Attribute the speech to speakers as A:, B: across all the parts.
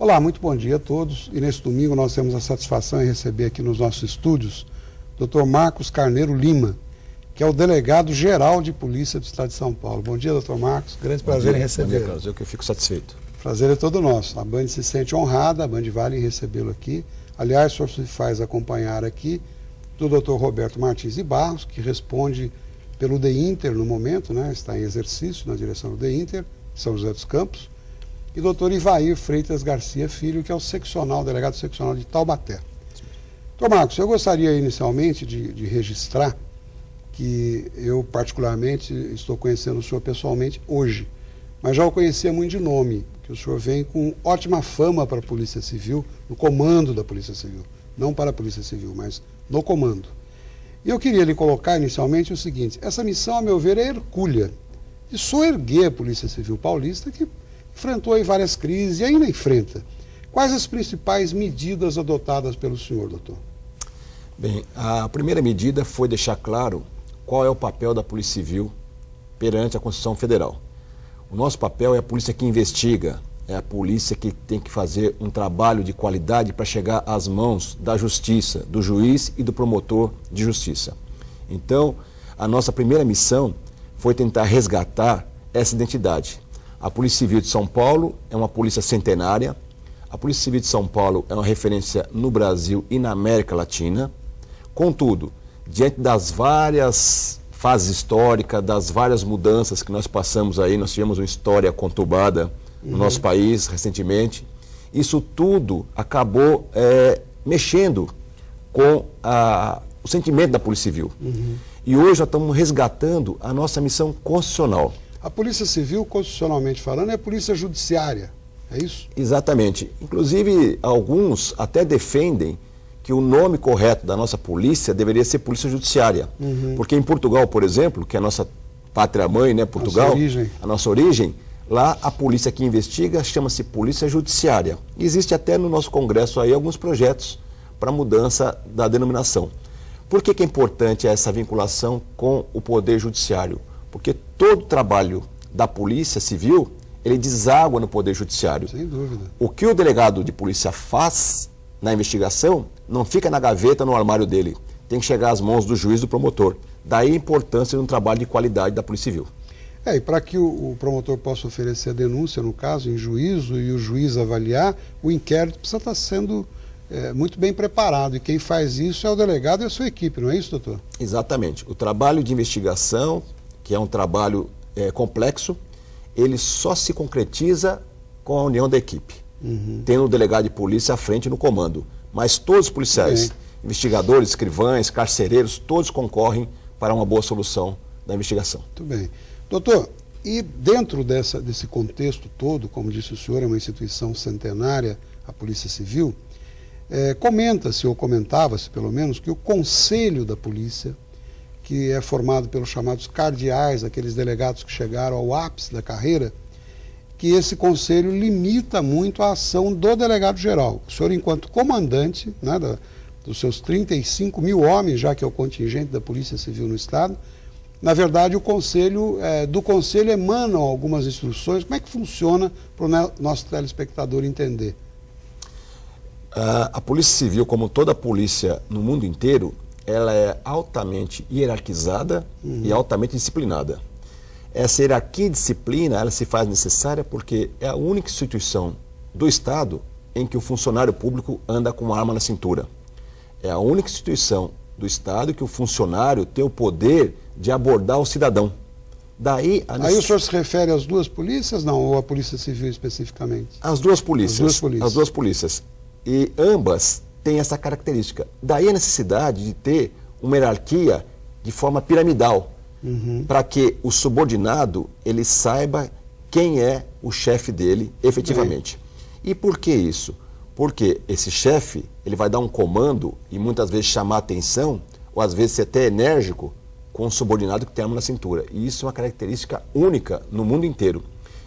A: Olá, muito bom dia a todos. E nesse domingo nós temos a satisfação em receber aqui nos nossos estúdios Dr. Marcos Carneiro Lima, que é o delegado-geral de polícia do Estado de São Paulo. Bom dia, Dr. Marcos. Grande prazer em recebê-lo.
B: Bom dia, Carlos. Eu que fico satisfeito.
A: Prazer é todo nosso. A Band se sente honrada, a Band vale em recebê-lo aqui. Aliás, o senhor se faz acompanhar aqui do Dr. Roberto Martins de Barros, que responde pelo DEINTER no momento, né? Está em exercício na direção do DEINTER, São José dos Campos, e Dr. Ivair Freitas Garcia Filho, que é o delegado seccional de Taubaté. Dr. Marcos, eu gostaria inicialmente de registrar que eu particularmente estou conhecendo o senhor pessoalmente hoje, mas já o conhecia muito de nome, que o senhor vem com ótima fama para a Polícia Civil, no comando da Polícia Civil, não para a Polícia Civil, mas no comando. E eu queria lhe colocar inicialmente o seguinte: essa missão, a meu ver, é hercúlea, de soerguer a Polícia Civil paulista, que enfrentou aí várias crises e ainda enfrenta. Quais as principais medidas adotadas pelo senhor, doutor?
B: Bem, a primeira medida foi deixar claro qual é o papel da Polícia Civil perante a Constituição Federal. O nosso papel é a polícia que investiga, é a polícia que tem que fazer um trabalho de qualidade para chegar às mãos da justiça, do juiz e do promotor de justiça. Então, a nossa primeira missão foi tentar resgatar essa identidade. A Polícia Civil de São Paulo é uma polícia centenária. A Polícia Civil de São Paulo é uma referência no Brasil e na América Latina. Contudo, diante das várias fases históricas, das várias mudanças que nós passamos aí, nós tivemos uma história conturbada no nosso país recentemente, isso tudo acabou mexendo com o sentimento da Polícia Civil. E hoje nós estamos resgatando a nossa missão constitucional.
A: A Polícia Civil, constitucionalmente falando, é a polícia judiciária, é isso?
B: Exatamente. Inclusive, alguns até defendem que o nome correto da nossa polícia deveria ser Polícia Judiciária. Porque em Portugal, por exemplo, que é a nossa pátria-mãe, né, Portugal, a nossa origem, lá a polícia que investiga chama-se Polícia Judiciária. E existe até no nosso Congresso aí alguns projetos para mudança da denominação. Por que é importante essa vinculação com o Poder Judiciário? Porque todo o trabalho da Polícia Civil, ele deságua no Poder Judiciário.
A: Sem dúvida.
B: O que o delegado de polícia faz na investigação não fica na gaveta, no armário dele. Tem que chegar às mãos do juiz e do promotor. Daí a importância de um trabalho de qualidade da Polícia Civil.
A: E para que o promotor possa oferecer a denúncia, no caso, em juízo, e o juiz avaliar, o inquérito precisa estar sendo muito bem preparado. E quem faz isso é o delegado e a sua equipe, não é isso, doutor?
B: Exatamente. O trabalho de investigação, que é um trabalho complexo, ele só se concretiza com a união da equipe, tendo o delegado de polícia à frente no comando. Mas todos os policiais, investigadores, escrivães, carcereiros, todos concorrem para uma boa solução da investigação.
A: Muito bem. Doutor, e dentro desse contexto todo, como disse o senhor, é uma instituição centenária, a Polícia Civil, comenta-se, ou comentava-se pelo menos, que o Conselho da Polícia, que é formado pelos chamados cardeais, aqueles delegados que chegaram ao ápice da carreira, que esse conselho limita muito a ação do delegado-geral. O senhor, enquanto comandante, né, dos seus 35 mil homens, já que é o contingente da Polícia Civil no Estado, na verdade do conselho emanam algumas instruções. Como é que funciona para o nosso telespectador entender?
B: A Polícia Civil, como toda polícia no mundo inteiro, ela é altamente hierarquizada e altamente disciplinada. Essa hierarquia e disciplina, ela se faz necessária porque é a única instituição do Estado em que o funcionário público anda com uma arma na cintura. É a única instituição do Estado que o funcionário tem o poder de abordar o cidadão. Aí
A: o senhor se refere às duas polícias, não? Ou à Polícia Civil especificamente?
B: As duas polícias. As duas polícias. E ambas têm essa característica. Daí a necessidade de ter uma hierarquia de forma piramidal, para que o subordinado ele saiba quem é o chefe dele efetivamente. E por que isso? Porque esse chefe ele vai dar um comando e muitas vezes chamar atenção, ou às vezes ser até enérgico, com um subordinado que tem arma na cintura. E isso é uma característica única no mundo inteiro.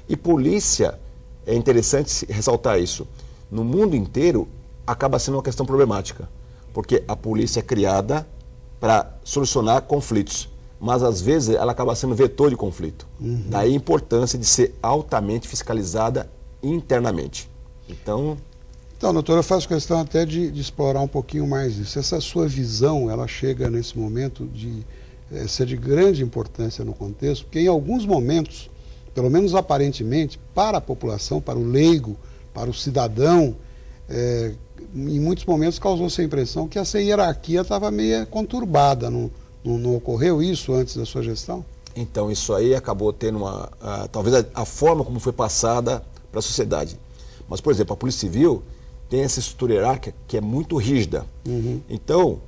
B: E polícia, é interessante ressaltar isso, no mundo inteiro acaba sendo uma questão problemática, porque a polícia é criada para solucionar conflitos, mas às vezes ela acaba sendo vetor de conflito. Daí a importância de ser altamente fiscalizada internamente. Então,
A: Então, doutor, eu faço questão até de explorar um pouquinho mais isso. Essa sua visão, ela chega nesse momento de ser de grande importância no contexto, porque em alguns momentos, pelo menos aparentemente, para a população, para o leigo, para o cidadão, em muitos momentos causou-se a impressão que essa hierarquia estava meio conturbada. Não ocorreu isso antes da sua gestão?
B: Então, isso aí acabou tendo talvez a forma como foi passada para a sociedade. Mas, por exemplo, a Polícia Civil tem essa estrutura hierárquica que é muito rígida.
A: Uhum.
B: Então,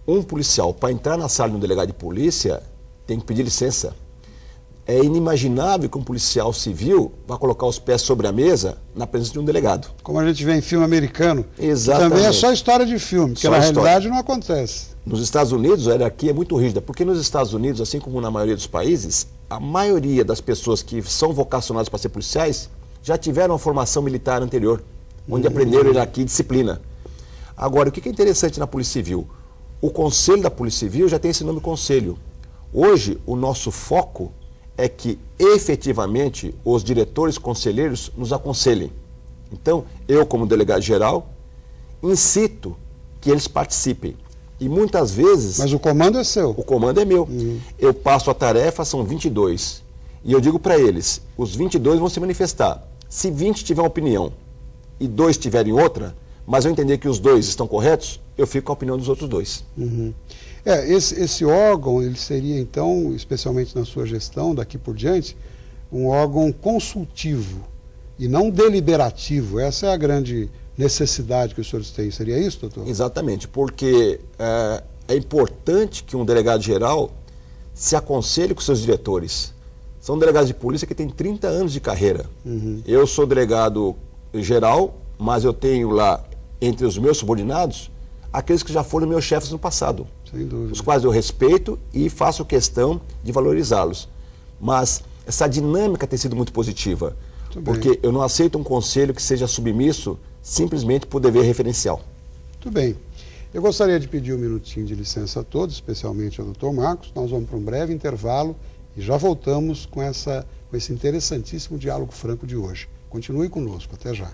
B: um policial, para entrar na sala de um delegado de polícia, tem que pedir licença. É inimaginável que um policial civil vá colocar os pés sobre a mesa na presença de um delegado.
A: Como a gente vê em filme americano.
B: Exatamente.
A: Também é só história de filme, porque
B: Só
A: na
B: história.
A: realidade não acontece.
B: Nos Estados Unidos, a hierarquia é muito rígida, porque nos Estados Unidos, assim como na maioria dos países, a maioria das pessoas que são vocacionadas para ser policiais já tiveram uma formação militar anterior, onde aprenderam hierarquia e disciplina. Agora, o que é interessante na Polícia Civil? O Conselho da Polícia Civil já tem esse nome Conselho. Hoje, o nosso foco é que, efetivamente, os diretores conselheiros nos aconselhem. Então, eu, como delegado-geral, incito que eles participem. E muitas vezes...
A: Mas o comando é seu.
B: O comando é meu. Eu passo a tarefa, são 22. E eu digo para eles, os 22 vão se manifestar. Se 20 tiver uma opinião e 2 tiverem outra, mas eu entender que os 2 estão corretos, eu fico com a opinião dos outros 2.
A: Uhum. Esse órgão, ele seria então, especialmente na sua gestão, daqui por diante, um órgão consultivo e não deliberativo. Essa é a grande necessidade que os senhores têm. Seria isso, doutor?
B: Exatamente, porque é importante que um delegado-geral se aconselhe com seus diretores. São delegados de polícia que têm 30 anos de carreira.
A: Uhum.
B: Eu sou delegado-geral, mas eu tenho lá, entre os meus subordinados, aqueles que já foram meus chefes no passado.
A: Sem dúvida.
B: Os quais eu respeito e faço questão de valorizá-los. Mas essa dinâmica tem sido muito positiva, porque eu não aceito um conselho que seja submisso simplesmente por dever referencial.
A: Muito bem. Eu gostaria de pedir um minutinho de licença a todos, especialmente ao doutor Marcos. Nós vamos para um breve intervalo e já voltamos com esse interessantíssimo diálogo franco de hoje. Continue conosco. Até já.